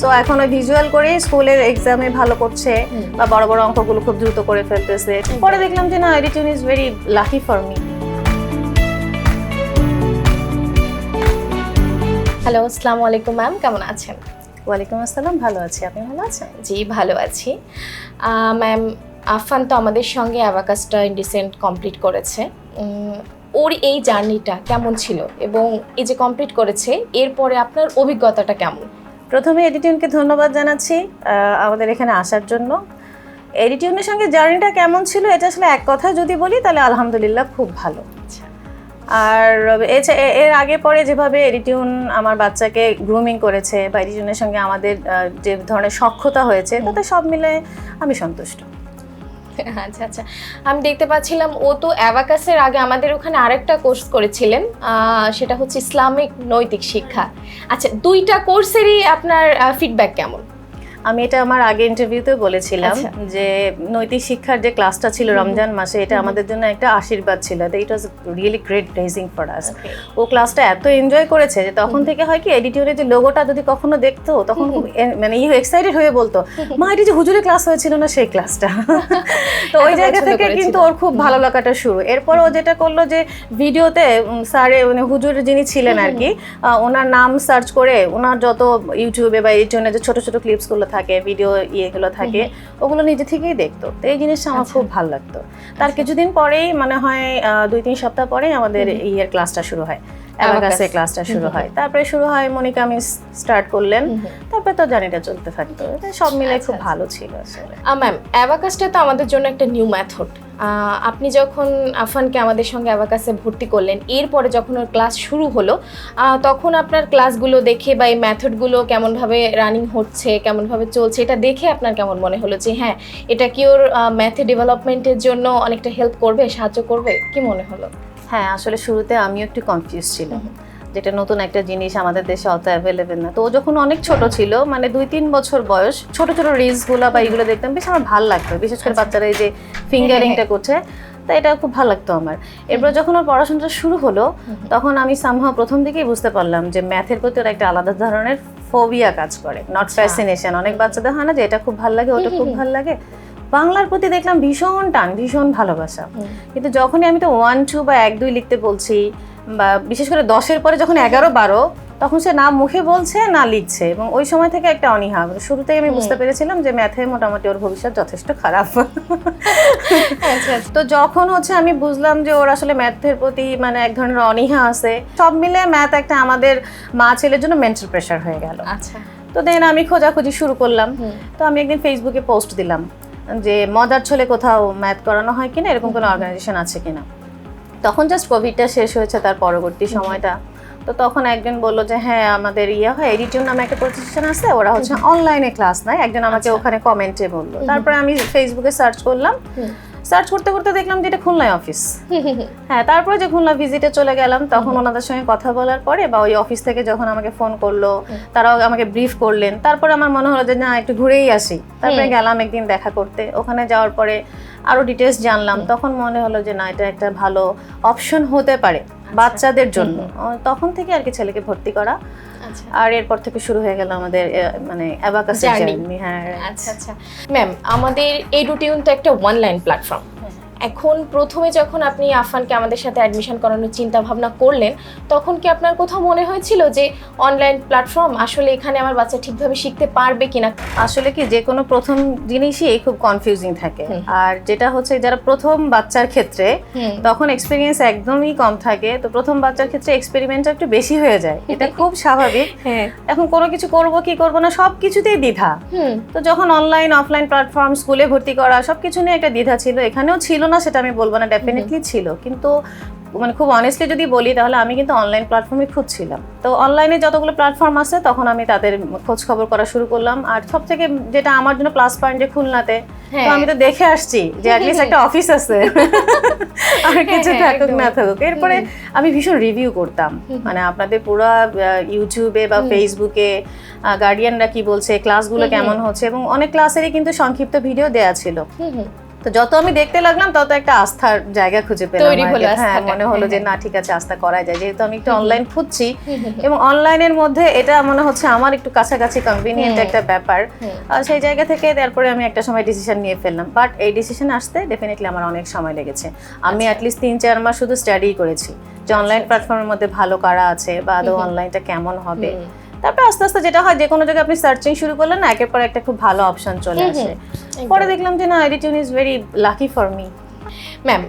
So এখন ওই visual করে স্কুলের এক্সামে ভালো করছে বা বড় বড় অঙ্কগুলো খুব দ্রুত করে ফেলতেছে। পরে দেখলাম যে না, EduTune is very lucky for me. Hello, আসসালামু আলাইকুম ম্যাম, কেমন আছেন? ওয়ালাইকুম আসসালাম, ভালো আছি, আপনি ভালো আছেন? জি, ভালো আছি। ম্যাম, আফান তো আমাদের সঙ্গে অ্যাবাকাসটা ইনডিসেন্ট কমপ্লিট করেছে। ওর এই জার্নিটা কেমন ছিল এবং এই যে কমপ্লিট করেছে এরপরে আপনার অভিজ্ঞতাটা কেমন? প্রথমে EduTuneকে ধন্যবাদ জানাচ্ছি আমাদের এখানে আসার জন্য। EduTuneের সঙ্গে জার্নিটা কেমন ছিল এটা আসলে এক কথা যদি বলি তাহলে আলহামদুলিল্লাহ খুব ভালো। আর এর আগে পরে যেভাবে EduTune আমার বাচ্চাকে গ্রুমিং করেছে বা EduTuneের সঙ্গে আমাদের যে ধরনের সখ্যতা হয়েছে তাতে সব মিলে আমি সন্তুষ্ট। আচ্ছা আচ্ছা, আমি দেখতে পাচ্ছিলাম ও তো অ্যাবাকাসের আগে আমাদের ওখানে আরেকটা কোর্স করেছিলেন, সেটা হচ্ছে ইসলামিক নৈতিক শিক্ষা। আচ্ছা, দুইটা কোর্সেরই আপনার ফিডব্যাক কেমন? আমি এটা আমার আগে ইন্টারভিউতে বলেছিলাম যে নৈতিক শিক্ষার যে ক্লাসটা ছিল রমজান মাসে, এটা আমাদের জন্য একটা আশীর্বাদ ছিল। It was really great blessing for us. ও ক্লাসটা এত এনজয় করেছে যে তখন থেকে হয় কি EduTuneের যে লোগোটা যদি কখনো দেখতো তখন খুব মানে এক্সাইটেড হয়ে বলতো, মা এটা যে হুজুরের ক্লাস হয়েছিল না সেই ক্লাসটা। তো ওই জায়গা থেকে কিন্তু ওর খুব ভালো লাগাটা শুরু। এরপর ও যেটা করলো যে ভিডিওতে স্যারে মানে হুজুর যিনি ছিলেন আর কি, ওনার নাম সার্চ করে ওনার যত ইউটিউবে বা EduTuneের যে ছোট ছোট ক্লিপসগুলো থাকে, ভিডিও ইয়েগুলো থাকে, ওগুলো নিজে থেকেই দেখতো। তো এই জিনিসটা আমার খুব ভালো লাগতো। তার কিছুদিন পরেই মনে হয় 2-3 সপ্তাহ পরেই আমাদের ইয়ের ক্লাসটা শুরু হয়, অ্যাবাকাসের ক্লাসটা শুরু হয়। তারপরে শুরু হয় মনিকা মিস স্টার্ট করলেন, তারপরে তো জার্নিটা চলতে থাকতো। সব মিলে খুব ভালো ছিল আসলে। ম্যাম, অ্যাবাকাসটা তো আমাদের জন্য একটা নিউ মেথড। আপনি যখন আফানকে আমাদের সঙ্গে অ্যাবাকাসে ভর্তি করলেন, এরপরে যখন ওর ক্লাস শুরু হলো তখন আপনার ক্লাসগুলো দেখে বা এই মেথডগুলো কেমনভাবে রানিং হচ্ছে, কেমনভাবে চলছে, এটা দেখে আপনার কেমন মনে হলো যে হ্যাঁ এটা কি ওর ম্যাথে ডেভেলপমেন্টের জন্য অনেকটা হেল্প করবে, সাহায্য করবে, কি মনে হলো? হ্যাঁ, আসলে শুরুতে আমিও একটু কনফিউজ ছিলাম, যেটা নতুন একটা জিনিস আমাদের দেশে অত অ্যাভেলেবেল না। তো ও যখন অনেক ছোট ছিল, মানে 2-3 বছর বয়স, ছোট ছোট রিলসগুলো বা এগুলো দেখতাম, বেশ আমার ভালো লাগতো। বিশেষ করে বাচ্চারা এই যে ফিঙ্গারিংটা করছে, তো এটা খুব ভালো লাগতো আমার। এরপর যখন ওর পড়াশোনাটা শুরু হলো তখন আমি সামহাও প্রথম দিকেই বুঝতে পারলাম যে ম্যাথের প্রতি ওর একটা আলাদা ধরনের ফোবিয়া কাজ করে, নট ফ্যাসিনেশন। অনেক বাচ্চাদের হয় না যে এটা খুব ভালো লাগে, ওটা খুব ভালো লাগে। বাংলার প্রতি দেখলাম ভীষণ টান, ভীষণ ভালোবাসা। কিন্তু যখনই আমি তো 1-2 বা 1-2 লিখতে বলছি, বা বিশেষ করে 10-এর পরে যখন 11-12, তখন সে না মুখে বলছে না লিখছে, এবং ওই সময় থেকে একটা অনীহা। শুরুতেই আমি বুঝতে পেরেছিলাম যে ম্যাথে মোটামুটি ওর ভবিষ্যৎ যথেষ্ট খারাপ। তো যখন হচ্ছে আমি বুঝলাম যে ওর আসলে ম্যাথের প্রতি মানে এক ধরনের অনীহা আছে, সব মিলে ম্যাথ একটা আমাদের মা ছেলের জন্য মেন্টাল প্রেশার হয়ে গেল। আচ্ছা, তো দেন আমি খোঁজাখুঁজি শুরু করলাম। তো আমি একদিন ফেসবুকে পোস্ট দিলাম যে মজার ছলে কোথাও ম্যাথ করানো হয় কিনা, এরকম কোনো অর্গানাইজেশন আছে কিনা। তখন জাস্ট কোভিডটা শেষ হয়েছে, তার পরবর্তী সময়টা। তো তখন একজন বললো যে হ্যাঁ আমাদের হয় EduTune নামে একটা প্রতিষ্ঠান আছে, ওরা হচ্ছে অনলাইনে ক্লাস নেয়। একজন আমাকে ওখানে কমেন্টে বললো। তারপরে আমি ফেসবুকে সার্চ করলাম, সার্চ করতে করতে দেখলাম যে এটা খুলনায় অফিস। হ্যাঁ, তারপরে যে খুলনা ভিজিটে চলে গেলাম, তখন ওনাদের সঙ্গে কথা বলার পরে বা ওই অফিস থেকে যখন আমাকে ফোন করলো, তারাও আমাকে ব্রিফ করলেন, তারপরে আমার মনে হলো যে না একটু ঘুরেই আসি। তারপরে গেলাম একদিন দেখা করতে। ওখানে যাওয়ার পরে আরো ডিটেলস জানলাম, তখন মনে হলো যে না এটা একটা ভালো অপশন হতে পারে বাচ্চাদের জন্য। তখন থেকে আর কি ছেলেকে ভর্তি করা, আর এরপর থেকে শুরু হয়ে গেল আমাদের মানে অ্যাবাকাসের জার্নি। হ্যাঁ, আচ্ছা আচ্ছা ম্যাম, আমাদের EduTune তো একটা অনলাইন প্ল্যাটফর্ম। এখন প্রথমে যখন আপনি আফানকে আমাদের সাথে অ্যাডমিশন করানোর চিন্তা ভাবনা করলেন, তখন কি আপনার কোথাও মনে হয়েছিল যে অনলাইন প্ল্যাটফর্ম আসলে এখানে আমার বাচ্চা ঠিকভাবে শিখতে পারবে কিনা? আসলে কি যে কোনো প্রথম জিনিসই খুব কনফিউজিং থাকে, আর যেটা হচ্ছে যারা প্রথম বাচ্চার ক্ষেত্রে তখন এক্সপিরিয়েন্স একদমই কম থাকে, তো প্রথম বাচ্চার ক্ষেত্রে এক্সপেরিমেন্টটা একটু বেশি হয়ে যায়, এটা খুব স্বাভাবিক। এখন কোনো কিছু করব কি করব না সব কিছুতেই দ্বিধা। তো যখন অনলাইন অফলাইন প্ল্যাটফর্ম, স্কুলে ভর্তি করা, সবকিছু নিয়ে একটা দ্বিধা ছিল। এখানেও ছিল না সেটা আমি বলবো না, ডেফিনেটলি ছিল, কিন্তু মানে খুব অনেস্টলি যদি বলি তাহলে আমি কিন্তু অনলাইন প্ল্যাটফর্মে খুঁজছিলাম। তো অনলাইনে যতগুলো প্ল্যাটফর্ম আছে তখন আমি তাদের খোঁজ খবর করা শুরু করলাম। আর সব থেকে যেটা আমার জন্য প্লাস পয়েন্ট যে খুলনাতে, তো আমি তো দেখে আসছি যে অ্যাটলিস্ট একটা অফিস আছে, আর কিছু থাকুক না থাকুক। এরপরে আমি ভীষণ রিভিউ করতাম, মানে আপনাদের পুরো ইউটিউবে বা ফেসবুকে গার্ডিয়ানরা কি বলছে, ক্লাসগুলো কেমন হচ্ছে, এবং অনেক ক্লাসেরই কিন্তু সংক্ষিপ্ত ভিডিও দেয়া ছিল। তো যত আমি দেখতে লাগলাম তত একটা আস্থার জায়গা খুঁজে পেলাম, হ্যাঁ মনে হলো যে না ঠিক আছে আস্থা করা যায়, যেহেতু আমি একটু অনলাইন খুঁজছি এবং অনলাইনের মধ্যে এটা মনে হচ্ছে আমার একটু কাছাকাছি কনভিনিয়েন্ট একটা ব্যাপার, সেই জায়গা থেকে তারপরে আমি একটা সময় ডিসিশন নিয়ে ফেললাম। বাট এই ডিসিশন আসতে ডেফিনেটলি আমার অনেক সময় লেগেছে। আমি অ্যাটলিস্ট 3-4 মাস শুধু স্টাডি করেছি যে অনলাইন প্ল্যাটফর্মের মধ্যে ভালো কারা আছে বা আদৌ অনলাইনটা কেমন হবে। তারপর আস্তে আস্তে যেটা হয় যে কোনো জায়গায় আপনি সার্চিং শুরু করলেন না, একের পর একটা খুব ভালো অপশন চলে আসে। পরে দেখলাম যে না, EduTune is very lucky for me. Ma'am,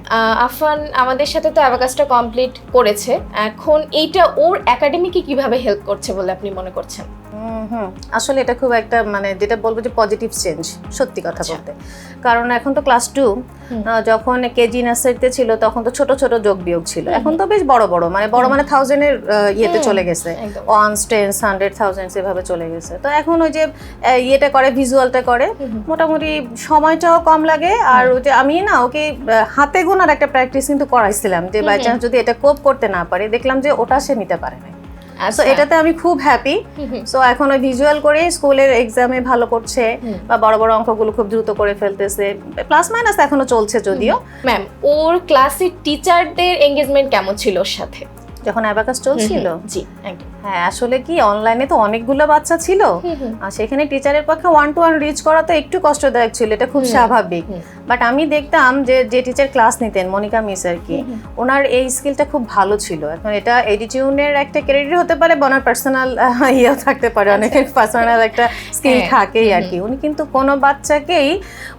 Affan আমাদের সাথে তো অ্যাবাকাসটা কমপ্লিট করেছে, এখন এইটা ওর একাডেমিকে কিভাবে হেল্প করছে বলে আপনি মনে করছেন? আসলে এটা খুব একটা মানে যেটা বলবো যে পজিটিভ চেঞ্জ, সত্যি কথা বলতে। কারণ এখন তো ক্লাস 2, যখন কেজি নার্সারিতে ছিল তখন তো ছোট ছোট যোগ বিয়োগ ছিল, এখন তো বেশ বড় বড় মানে 1000-এর ইয়েতে চলে গেছে, 1s 10s 100 1000 এভাবে চলে গেছে। তো এখন ওই যে ইয়েটা করে, ভিজুয়ালটা করে, মোটামুটি সময়টাও কম লাগে। আর ওই যে আমি না ওকে হাতে গোনার একটা প্র্যাকটিস কিন্তু করাইছিলাম, যে বাই চান্স যদি এটা কোপ করতে না পারে, দেখলাম যে ওটা সে নিতে পারে না। সো এটাতে আমি খুব হ্যাপি। সো এখন ওই ভিজুয়াল করে স্কুলের এক্সামে ভালো করছে বা বড় বড় অঙ্কগুলো খুব দ্রুত করে ফেলতেছে, প্লাস মাইনাস এখনো চলছে যদিও। ম্যাম, ওর ক্লাসের টিচারদের এনগেজমেন্ট কেমন ছিল ওর সাথে যখন অ্যাবাকাস চলছিল? জি একদম। হ্যাঁ, আসলে কি অনলাইনে তো অনেকগুলো বাচ্চা ছিল, আর সেখানে টিচারের পক্ষে 1-to-1 রিচ করা তো একটু কষ্টদায়ক ছিল, এটা খুব স্বাভাবিক। বাট আমি দেখতাম যে টিচার ক্লাস নিতেন, মনিকা মিস আর কি, ওনার এই স্কিলটা খুব ভালো ছিল। এখন এটা EduTune-এর একটা ক্রেডিট হতে পারে, ওনার পার্সোনাল ইয়েও থাকতে পারে, অনেকের পার্সোনাল একটা স্কিল থাকেই আর কি। উনি কিন্তু কোনো বাচ্চাকেই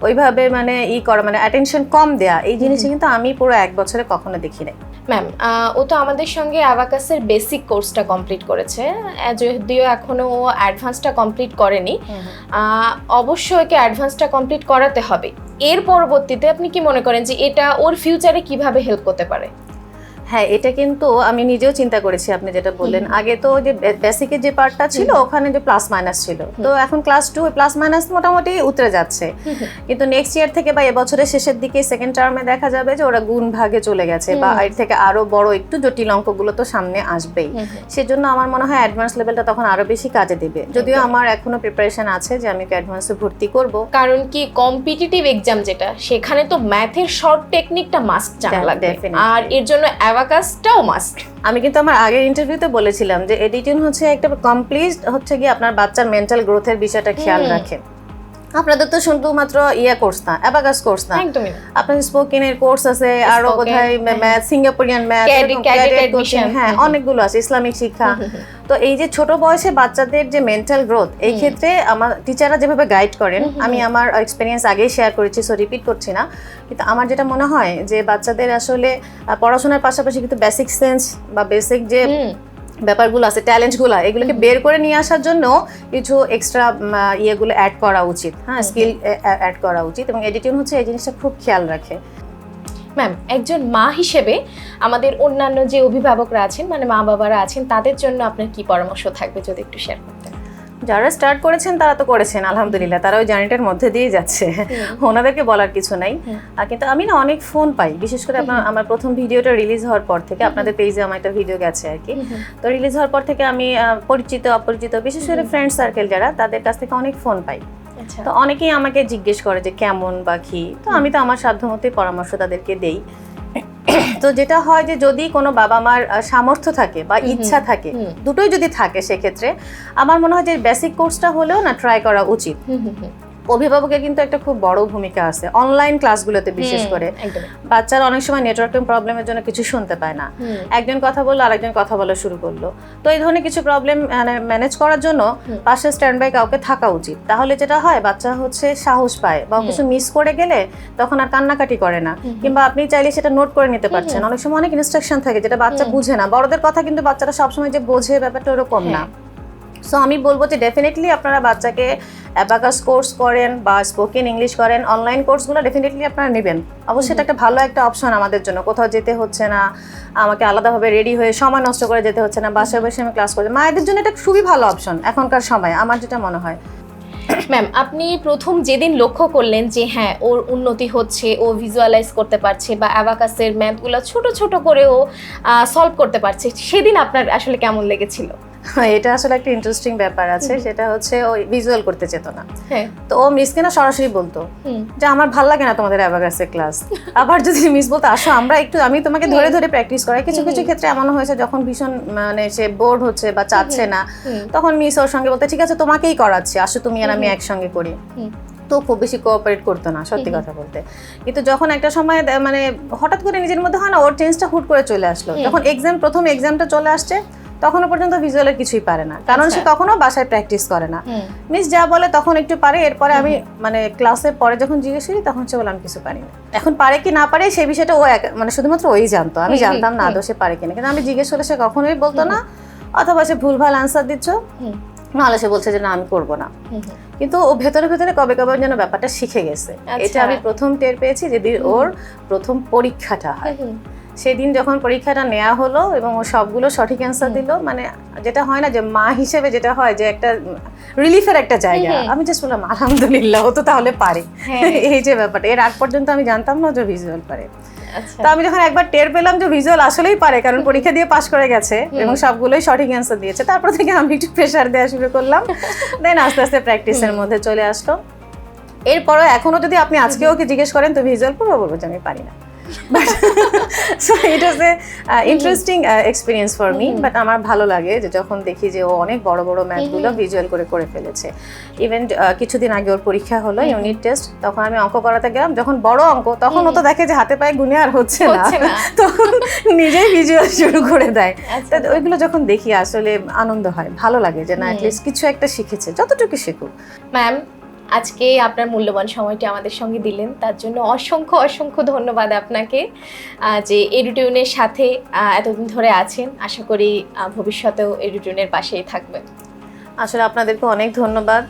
ওইভাবে মানে করা মানে অ্যাটেনশন কম দেয়া, এই জিনিসটা কিন্তু আমি পুরো 1 বছরে কখনো দেখি নাই। ম্যাম, ও তো আমাদের সঙ্গে অ্যাবাকাসের বেসিক কোর্সটা কমপ্লিট করেছে, যদিও এখনো ও অ্যাডভান্সটা কমপ্লিট করেনি। অবশ্যই ওকে অ্যাডভান্সটা কমপ্লিট করাতে হবে। এর পরবর্তীতে আপনি কি মনে করেন যে এটা ওর ফিউচারে কিভাবে হেল্প করতে পারে? হ্যাঁ, এটা কিন্তু আমি নিজেও চিন্তা করেছি। আপনি যেটা বললেন, আগে তো যে বেসিকের যে পার্টটা ছিল ওখানে যে প্লাস মাইনাস ছিল, তো এখন ক্লাস 2 প্লাস মাইনাস মোটামুটি উতরে যাচ্ছে। কিন্তু নেক্সট ইয়ার থেকে বা এবছরের শেষের দিকে সেকেন্ড টার্মে দেখা যাবে যে ওরা গুণ ভাগে চলে গেছে, বা এর থেকে আরো বড় একটু জটিল অঙ্কগুলো তো সামনে আসবেই। সেজন্য আমার মনে হয় অ্যাডভান্স লেভেলটা তখন আরো বেশি কাজে দেবে, যদিও আমার এখনো প্রিপারেশন আছে যে আমি অ্যাডভান্সে ভর্তি করব। কারণ কি কম্পিটিটিভ এক্সাম যেটা, সেখানে তো ম্যাথের শর্ট টেকনিকটা মাস্ট জানা লাগবে, আর এর জন্য অ্যাবাকাসটাও মাস্ট। আমি কিন্তু আমার আগের ইন্টারভিউতে বলেছিলাম যে EduTune হচ্ছে একটা কমপ্লিট হচ্ছে কি আপনার বাচ্চার মেন্টাল গ্রোথের বিষয়টা খেয়াল রাখে। আপনাদের তো শুধুমাত্র কোর্স না, অ্যাবাকাস কোর্স না, আপনাদের স্পোকেনের কোর্স আছে, আরো বোধহয় ম্যাথ, সিঙ্গাপুরিয়ান ম্যাথ, হ্যাঁ অনেকগুলো আছে, ইসলামিক শিক্ষা। তো এই যে ছোট বয়সে বাচ্চাদের যে মেন্টাল গ্রোথ, এই ক্ষেত্রে আমার টিচাররা যেভাবে গাইড করেন, আমি আমার এক্সপিরিয়েন্স আগেই শেয়ার করেছি, সো রিপিট করছি না, কিন্তু আমার যেটা মনে হয় যে বাচ্চাদের আসলে পড়াশোনার পাশাপাশি কিন্তু বেসিক সেন্স বা বেসিক যে ব্যাপারগুলো আছে, ট্যালেন্টগুলো, এগুলোকে বের করে নিয়ে আসার জন্য কিছু এক্সট্রা ইয়েগুলো অ্যাড করা উচিত, হ্যাঁ স্কিল অ্যাড করা উচিত, এবং EduTune হচ্ছে এই জিনিসটা খুব খেয়াল রাখে। ম্যাম, একজন মা হিসেবে আমাদের অন্যান্য যে অভিভাবকরা আছেন, মানে মা বাবারা আছেন, তাদের জন্য আপনার কি পরামর্শ থাকবে যদি একটু শেয়ার করতেন? যারা স্টার্ট করেছেন তারা তো করেছেন আলহামদুলিল্লাহ, তারা ওই জার্নিটার মধ্যে দিয়ে যাচ্ছে, ওনাদেরকে বলার কিছু নাই। কিন্তু আমি না অনেক ফোন পাই, বিশেষ করে আমার প্রথম ভিডিওটা রিলিজ হওয়ার পর থেকে, আপনাদের পেজে আমার একটা ভিডিও গেছে আর কি, তো রিলিজ হওয়ার পর থেকে আমি পরিচিত অপরিচিত বিশেষ করে ফ্রেন্ড সার্কেল যারা, তাদের কাছ থেকে অনেক ফোন পাই। তো অনেকেই আমাকে জিজ্ঞেস করে যে কেমন বা কি, তো আমি তো আমার সাধ্যমতোই পরামর্শ তাদেরকে দেই। তো যেটা হয় যে যদি কোনো বাবা মার সামর্থ্য থাকে বা ইচ্ছা থাকে, দুটোই যদি থাকে, সেক্ষেত্রে আমার মনে হয় যে বেসিক কোর্সটা হলেও না ট্রাই করা উচিত। অভিভাবকের কিন্তু একটা খুব বড় ভূমিকা আছে অনলাইন ক্লাসগুলোতে, বিশেষ করে বাচ্চারা অনেক সময় নেটওয়ার্কিং প্রবলেমের জন্য কিছু শুনতে পায় না, একজন কথা বললো আরেকজন কথা বলা শুরু করলো, তো এই ধরনের কিছু প্রবলেম ম্যানেজ করার জন্য পাশে স্ট্যান্ড বাই কাউকে থাকা উচিত। তাহলে যেটা হয়, বাচ্চা হচ্ছে সাহস পায়, বা কিছু মিস করে গেলে তখন আর কান্নাকাটি করে না, কিংবা আপনি চাইলে সেটা নোট করে নিতে পারছেন। অনেক সময় অনেক ইনস্ট্রাকশন থাকে যেটা বাচ্চা বুঝে না, বড়দের কথা কিন্তু বাচ্চারা সবসময় যে বোঝে ব্যাপারটা ওরকম না। সো আমি বলবো যে ডেফিনেটলি আপনারা বাচ্চাকে অ্যাবাকাস কোর্স করেন বা স্পোকেন ইংলিশ করেন, অনলাইন কোর্সগুলো ডেফিনেটলি আপনারা নেবেন। অবশ্যই এটা একটা ভালো একটা অপশন আমাদের জন্য, কোথাও যেতে হচ্ছে না, আমাকে আলাদাভাবে রেডি হয়ে সময় নষ্ট করে যেতে হচ্ছে না, বাসায় বসে আমি ক্লাস করছি। মায়েদের জন্য এটা খুবই ভালো অপশন এখনকার সময়, আমার যেটা মনে হয়। ম্যাম, আপনি প্রথম যেদিন লক্ষ্য করলেন যে হ্যাঁ ওর উন্নতি হচ্ছে, ও ভিজুয়ালাইজ করতে পারছে বা অ্যাবাকাসের ম্যাথগুলো ছোট ছোট করে ও সলভ করতে পারছে, সেদিন আপনার আসলে কেমন লেগেছিল? এটা আসলে একটা ইন্টারেস্টিং ব্যাপার আছে, সেটা হচ্ছে ওই ভিজুয়াল করতে চেত না। হ্যাঁ, তো ও মিসকে না সরাসরি বলতো যে আমার ভালো লাগে না তোমাদের অ্যাবাকাসের ক্লাস। আবার যদি মিস বলতো আসো আমরা একটু, আমি তোমাকে ধরে ধরে প্র্যাকটিস করাই। কিছু কিছু ক্ষেত্রে এমন হয়েছে যখন ভীষণ মানে সে বোর্ড হচ্ছে বা চাচ্ছে না, তখন মিস ওর সঙ্গে বলতে ঠিক আছে তোমাকেই করাচ্ছি, আসো তুমি আর আমি একসঙ্গে করি। তো খুব বেশি কোঅপারেট করতো না সত্যি কথা বলতে। কিন্তু যখন একটা সময় মানে হঠাৎ করে নিজের মধ্যে হয় না, ওর চেঞ্জটা হুট করে চলে আসলো। যখন প্রথম এক্সামটা চলে আসছে তখনও পর্যন্ত ভিজুয়ালের কিছুই পারে না, কারণ সে তখনও বাসায় প্র্যাকটিস করে না। মিস যা বলে তখন একটু পারে, এরপরে আমি মানে ক্লাসের পরে যখন জিজ্ঞেস করি তখন সে বলে আমি কিছু পারি না। এখন পারে কি না পারে সেই বিষয়টা ও মানে শুধুমাত্র ওই জানতো, আমি জানতাম না আদৌ সে পারে কিনা। কিন্তু আমি জিজ্ঞেস করলে সে কখনোই বলতো না, অথবা সে ভুলভাল আনসার দিচ্ছ, নাহলে সে বলছে যে না আমি করবো না। কিন্তু ও ভেতরে ভেতরে কবে কবে যেন ব্যাপারটা শিখে গেছে। এটা আমি প্রথম টের পেয়েছি যেদিন ওর প্রথম পরীক্ষাটা হয়। সেদিন যখন পরীক্ষাটা নেওয়া হলো এবং ও সবগুলো সঠিক অ্যান্সার দিল, মানে যেটা হয় না যে মা হিসেবে যেটা হয় যে একটা রিলিফের একটা জায়গা, আমি জাস্ট বললাম আলহামদুলিল্লাহ ও তো তাহলে পারে। এই যে ব্যাপারটা, এর আগ পর্যন্ত আমি জানতাম না যে ভিজুয়াল পারে। তো আমি যখন একবার টের পেলাম যে ভিজুয়াল আসলেই পারে, কারণ পরীক্ষা দিয়ে পাস করে গেছে এবং সবগুলোই সঠিক অ্যান্সার দিয়েছে, তারপর থেকে আমি একটু প্রেশার দেওয়া শুরু করলাম। দেন আস্তে আস্তে প্র্যাকটিসের মধ্যে চলে আসলো। এরপরও এখনো যদি আপনি আজকে ওকে জিজ্ঞেস করেন তো ভিজুয়াল পড়বো, বলবো যে আমি পারি না। So it was A interesting experience for me. But আমার ভালো লাগে যে যখন দেখি যে ও অনেক বড় বড় ম্যাথগুলো ভিজুয়াল করে ফেলেছে। ইভেন কিছুদিন আগে ওর পরীক্ষা হলো, ইউনিট টেস্ট, তখন আমি অঙ্ক করাতে গেলাম, যখন বড় অঙ্ক তখন ও তো দেখে যে হাতে পায়ে গুনে আর হচ্ছে না, তখন নিজেই ভিজুয়াল শুরু করে দেয়। ওইগুলো যখন দেখি আসলে আনন্দ হয়, ভালো লাগে যে না অ্যাটলিস্ট কিছু একটা শিখেছে, যতটুকু শিখুক। ম্যাম, আজকে আপনার মূল্যবান সময়টি আমাদের সঙ্গে দিলেন, তার জন্য অসংখ্য অসংখ্য ধন্যবাদ আপনাকে। যে EduTune-এর সাথে এতদিন ধরে আছেন, আশা করি ভবিষ্যতেও EduTune-এর পাশেই থাকবেন। আসলে আপনাদেরকে অনেক ধন্যবাদ,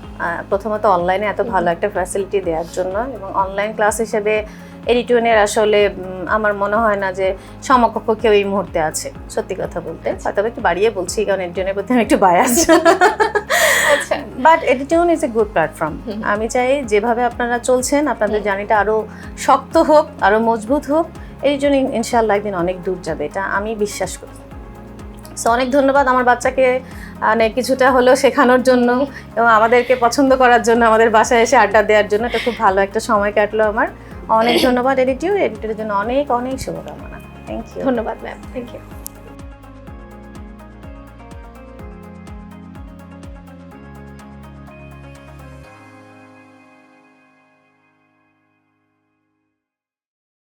প্রথমত অনলাইনে এত ভালো একটা ফ্যাসিলিটি দেওয়ার জন্য। এবং অনলাইন ক্লাস হিসেবে EduTune-এর আসলে আমার মনে হয় না যে সমকক্ষ কেউ এই মুহূর্তে আছে, সত্যি কথা বলতে। হয়তো একটু বাড়িয়ে বলছি কারণ EduTune-এর প্রতি আমি একটু bias. But EduTune is a good platform. আমি চাই যেভাবে আপনারা চলছেন আপনাদের জার্নিটা আরো শক্ত হোক, আরো মজবুত হোক। EduTune ইনশাআল্লাহ একদিন অনেক দূর যাবে, এটা আমি বিশ্বাস করি। সো অনেক ধন্যবাদ আমার বাচ্চাকে কিছুটা হলেও শেখানোর জন্য এবং আমাদেরকে পছন্দ করার জন্য, আমাদের বাসায় এসে আড্ডা দেওয়ার জন্য। এটা খুব ভালো একটা সময় কাটলো আমার। অনেক ধন্যবাদ EduTune-এর জন্য, অনেক অনেক শুভকামনা। Thank you. ধন্যবাদ ম্যাম, থ্যাংক ইউ।